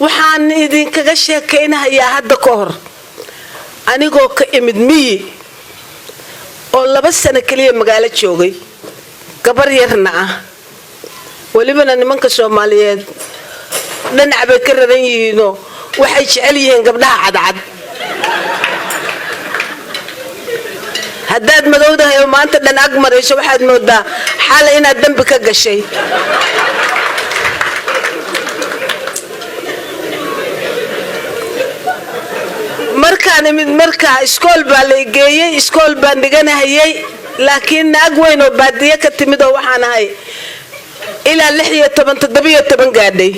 waxaan idinkaga sheekaynayaa hadda ka hor anigoo ka imid miyi oo 2 sano kaliya magaalo joogay gabar yarna ah walibana nimanka Soomaaliyeed dhinac bay ka raran yihiin waxay jecel yihiin gabdhaha cadcad haddaad madowdahay oo maanta dhan ag marayso waxaad moodaa xal inaad dambi ka gashay markaan imid markaa iskool baa la geeyay iskool baan dhiganahayay laakiin naag weyn oo baadiye ka timid oo waxaan ahay ilaa 17 gaadhay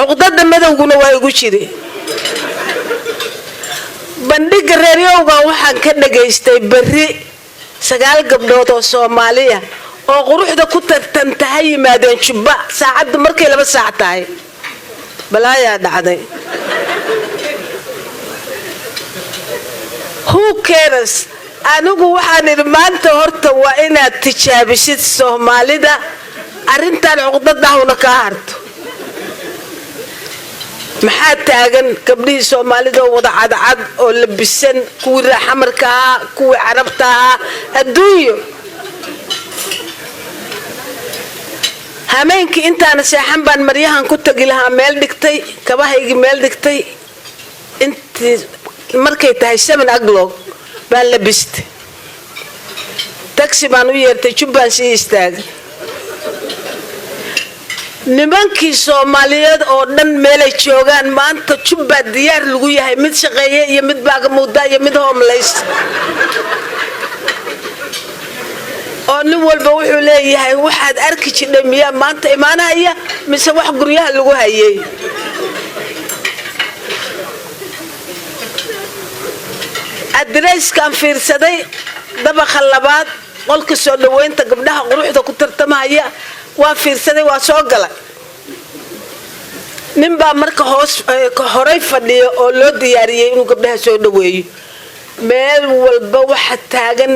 uqdada madowguna waa igu jiray bandhiga reeriyowga waxaan ka dhageystay bari 9 gabdhood oo Soomaaliya oo quruxda ku tartantahay yimaadeen Jubba saacad markay 2 saac tahay balaayaa dhacday who cares anigu waxaan idin maanta horta waa inaad tijaabisid Soomaalida arintan uqdadahuna ka harto maxaa taagan gabdhihii Soomaalida wada cadcad oo labisan kuwii raaxamarka kuwii carabta adduunyo hameenkii intaan seexan baan maryahan ku tagi lahaa meel dhigtay kabahaygi meel dhigtay intii markay tahay 7 o'clock baan labistay taxi baan u yeertay Jubbaan si istaagay nimankii Soomaaliyeed oo dhan meelay joogaan maanta Jubba diyaar lagu yahay mid shaqeeye iyo mid baaga muuda iyo mid homeless oo nin walba wuxuu leeyahay waxaad arki jiray miya maanta imaanaya mise wax guryaha lagu hayay adreeskan fiirsaday dabaqa labaad qolka soo dhaweynta gabdhaha quruxda ku tartamaya waa fiirsaday waa soo galay nin baa marka horay fadhiyo oo loo diyaariyay inuu gabdhaha soo dhaweeyo meel walba waxa taagan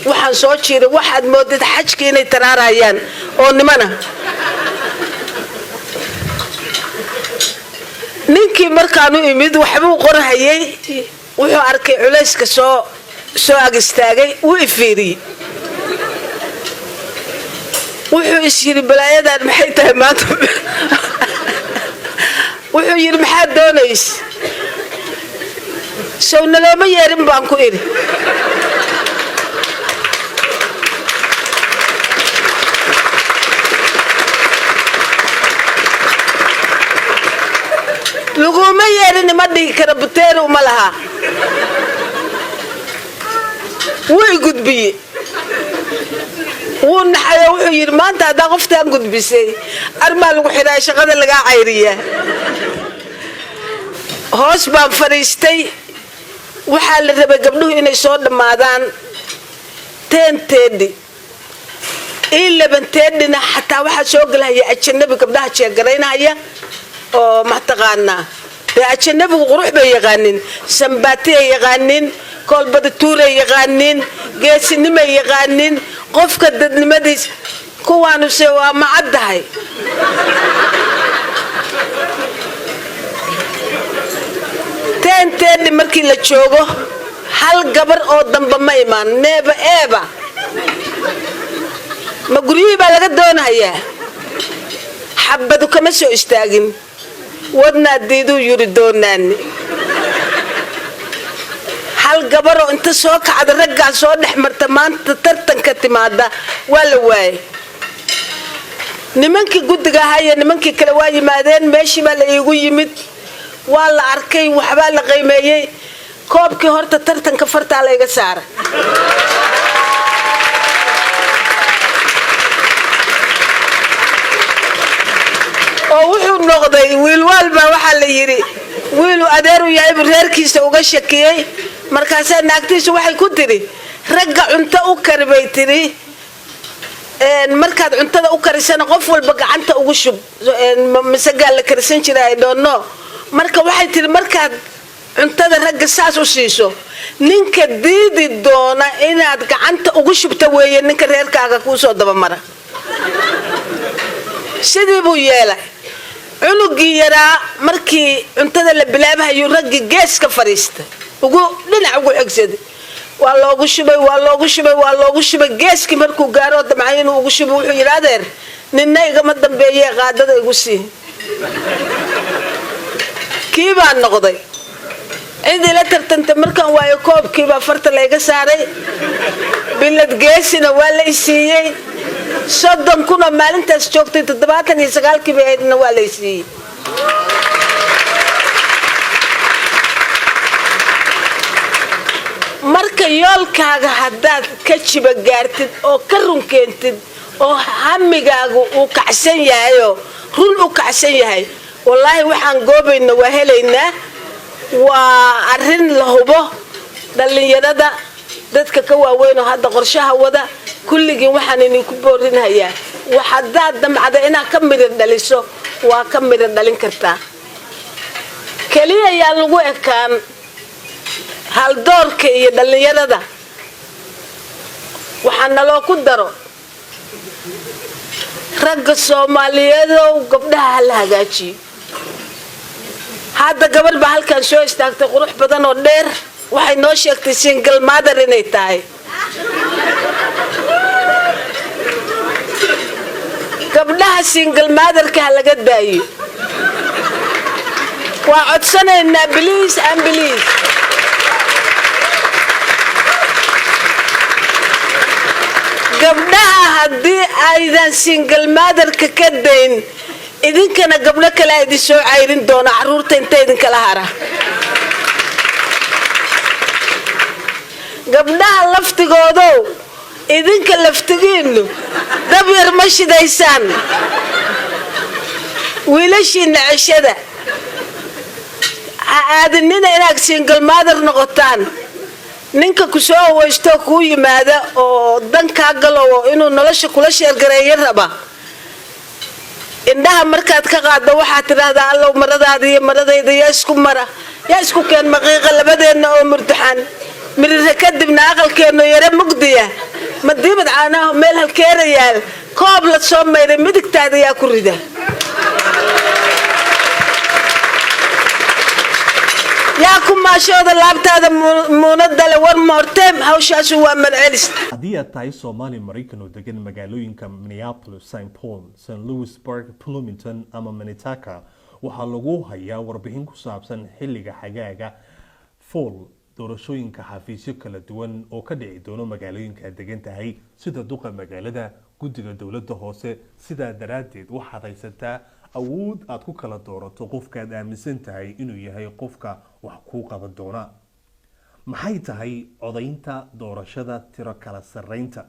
waxaan soo jiray waxaad moodid xajka inay taraarayaan oo nimana ninkii markaan u imid waxbuu qorahayay wuxuu arkay culayska soo ag istaagay uu ifiiriyay wuxuu isiri balaayadan maxay tahay maanta wuxuu yiri maxaa doonays soo nalooma yeerin baan ku iri luguma yeerin ma dhigi kara buteero ma laha way gudbiye ونحيا وحير ما أنت هذا قفت أنقذ بسي أرمال وحيرة شغلة لقى عيرية هوس بام فريستي وحال الربا قبلوه إنه يصور مادان تيدي إلا بنتيدنا حتى واحد شوقلها هي أتشنبي قبلها تشيقرينها هي أو محتقانا أتشنبي وقروح بيغانين سنباتي يغانين كل بدتورة يغانين جيسي نما يغانين قف كدد نمديس كوانو سوا معدهاي تين مركي لتشوغو هل قبر او دنبا ما ايمان نيبا ايبا ما قريبا لغا دونا هيا حبدو كمسو اشتاقين ودنا ديدو يريدوناني hal gabaro inta soo kacda ragga soo dhaxmarta maanta tartanka timaada wala way nimankii gudiga haya nimankii kale waa yimaadeen meeshii baa la iigu yimid waa la arkay waxba la qiimeeyay koobkii horta tartanka farta la iga saaray oo wuxuu noqday wiil walba waxa la yiri wiilu adeeru yahay reerkiisa uga shakiyay markaas naagtiisu waxay ku tiri ragga cunto u karbay tiri markaad cuntada u karisana qof walba gacanta ugu shub misaga la karsan jiray doono marka waxay tiri markaad cuntada ragga saas u siiso ninka diidi doona inaad gacanta ugu shubta weeye ninka reerkaaga ku soo daba mara sidii buu yeelay cunugii yaraa markii cuntada la bilaabayo raggi geeska fariista ugu dhinac ugu xigsaday waa loogu shubay geeski markuu gaaro damcaynu ugu shubay wuxuu yiraahdeen ninna igama dambeeyay qaadada igu sii kiiba noqday cidii la tartantay markan waayo koobkiiba farta laga saaray bilad geesina waa la isiiyay 30 kuna maalintaas joogtay 79 kiiba aydna waa la isiiyay marka yoolkaaga hadaad ka jiba gaartid oo ka run keentid oo hamigaagu uu kacsan yahay run u kacsan yahay wallahi waxaan goobayna waa helaynaa waa arin la hubo dhalinyarada dadka ka waaweyn oo hadda qorshaha wada kulligii waxaan inii ku boorinayaa waxaad damcada inaad ka mid dhaliso waa ka mid dhalin kartaa kaliya yaa lagu ekaan hal doorka iyo dhalinyarada waxaan loo ku daro ragga Soomaaliyeed oo gabdhaha la hagaajiyo hadda gabar ba halkan soo istaagtay qurux badan oo dheer waxay noo sheegtay single mother inay tahay gabdhaha single mother ka laga daayo waa codsanayna please and please gabdhaha haddii aydan single mother ka dayn idinkana gabdho kale ay soo cayrin doona caruurta inta idin kala hara gabdhaha laftigoodo idinka laftigiinu dab yar ma shidaysaan wiilashiina cishada aadinina inaad single mother noqotaan ninka ku soo waysto ku yimaada oo danka galo inuu nolosha kula sheergareeyo raba indhaha markaad ka qaado waxaad tiraahdaa allow maradaada iyo maradayda yaa isku keen maqiiqa labadeena oo murtaxan mirira kadibna aqalkeeno yare mugdiya madibad caanaha meel halkeerayaal koob la soo meeray midigtaada yaa ku rida yaa ku maashooda laabtaada muunadale war moorteem hawshaas waa malcelis haddii aad tahay Soomaali Mareykan oo degan magaalooyinka Minneapolis, St. Paul, St. Louisburg, Bloomington ama Minnetonka waxaa lagu hayaa warbixin ku saabsan xilliga xagaaga fall doorashooyinka xafiisyo kala duwan oo ka dhici doono magaalooyinka degan tahay sida duqa magaalada guddiga dawladda hoose sida daraadeed waxaad haysataa awood aad ku kala doorato qofka aad aaminsan tahay inuu yahay qofka wax ku qaban doona maxay tahay codaynta doorashada tiro kala sareynta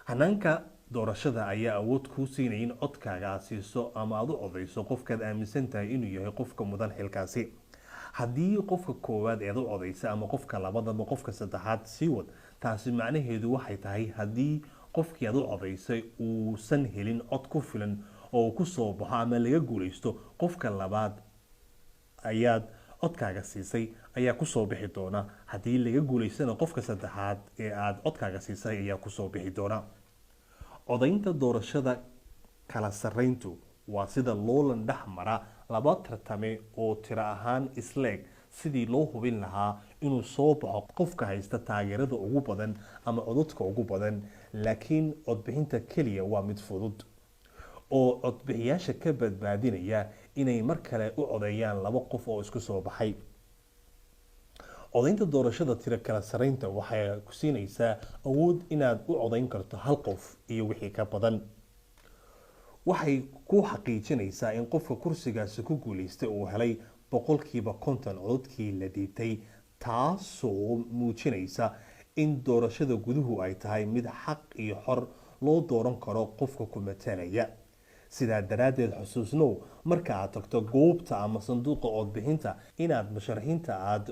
hanaanka doorashada ayaa awood ku siinaya in codkaaga aad siiso ama aad u codayso qofka aad aaminsan tahay inuu yahay qofka mudan xilkaasi haddii qofka koowaad aad u codaysa ama qofka labaad ama qofka saddexaad sii wad taasi macnaheedu waxay tahay haddii qofkii aad u codaysay uusan helin cod ku filan oo ku soo baxo ama laga guuleysto qofka labaad ayaad codkaaga siisay ayaa ku soo bixi doona haddii laga guuleystana qofka saddexaad ee aad codkaaga siisay ayaa ku soo bixi doona codaynta doorashada kala sareyntu waa sida loolan dhexmara laba tartame oo tiro ahaan isleeg sidii loo hubin lahaa inuu soo baxo qofka haysta taageerada ugu badan ama codadka ugu badan laakiin codbixinta kaliya waa mid fudud oo codbixiyaasha ka badbaadinaya inay mar kale u codeeyaan laba qof oo isku soo baxay codaynta doorashada tiro kala sareynta waxay ku siinaysaa awood inaad u codayn karto hal qof iyo wixii ka badan waxay ku xaqiijinaysaa in qofka kursigaasi ku guuleystay uu helay 50% codadkii la dhiibtay taasoo muujinaysa in doorashada guduhu ay tahay mid xaq iyo xor loo dooran karo qofka ku matalaya sidaa daraadeed xusuusnow marka aad tagto goobta ama sanduuqa codbixinta inaad musharaxiinta aad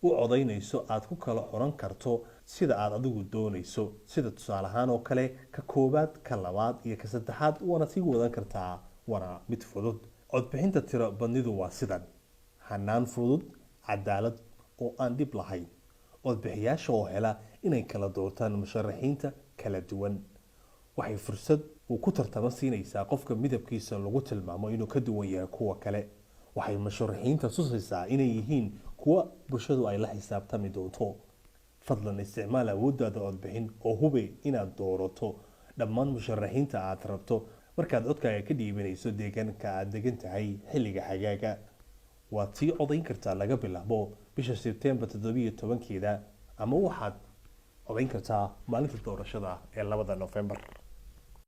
u codaynayso aad ku kala xoran karto sida aad adigu doonayso sida tusaale ahaan oo kale ka koobaad ka labaad iyo ka saddexaad waana sii wadan kartaa wana mid fudud codbixinta tiro badnidu waa sidan hanaan fudud cadaalad oo aan dib lahayn codbixiyaasha oo hela inay kala doortaan musharaxiinta kala duwan waxay fursad uu ku tartamo siinaysaa qofka midabkiisa lagu tilmaamo inuu ka duwan yahay kuwa kale. waxay musharaxiinta tusaysaa inay yihiin kuwa bulshadu ay la xisaabtami doonto. fadlan isticmaal awooddaada codbixin oo hubi inaad doorato dhammaan musharaxiinta aad rabto markaad codkaaga ka dhiibanayso deegaanka aad degan tahay xilliga xagaaga. waad sii codayn kartaa laga bilaabo bisha Sebtembar 17 ama waxaad codayn kartaa maalinta doorashada ee 2 November.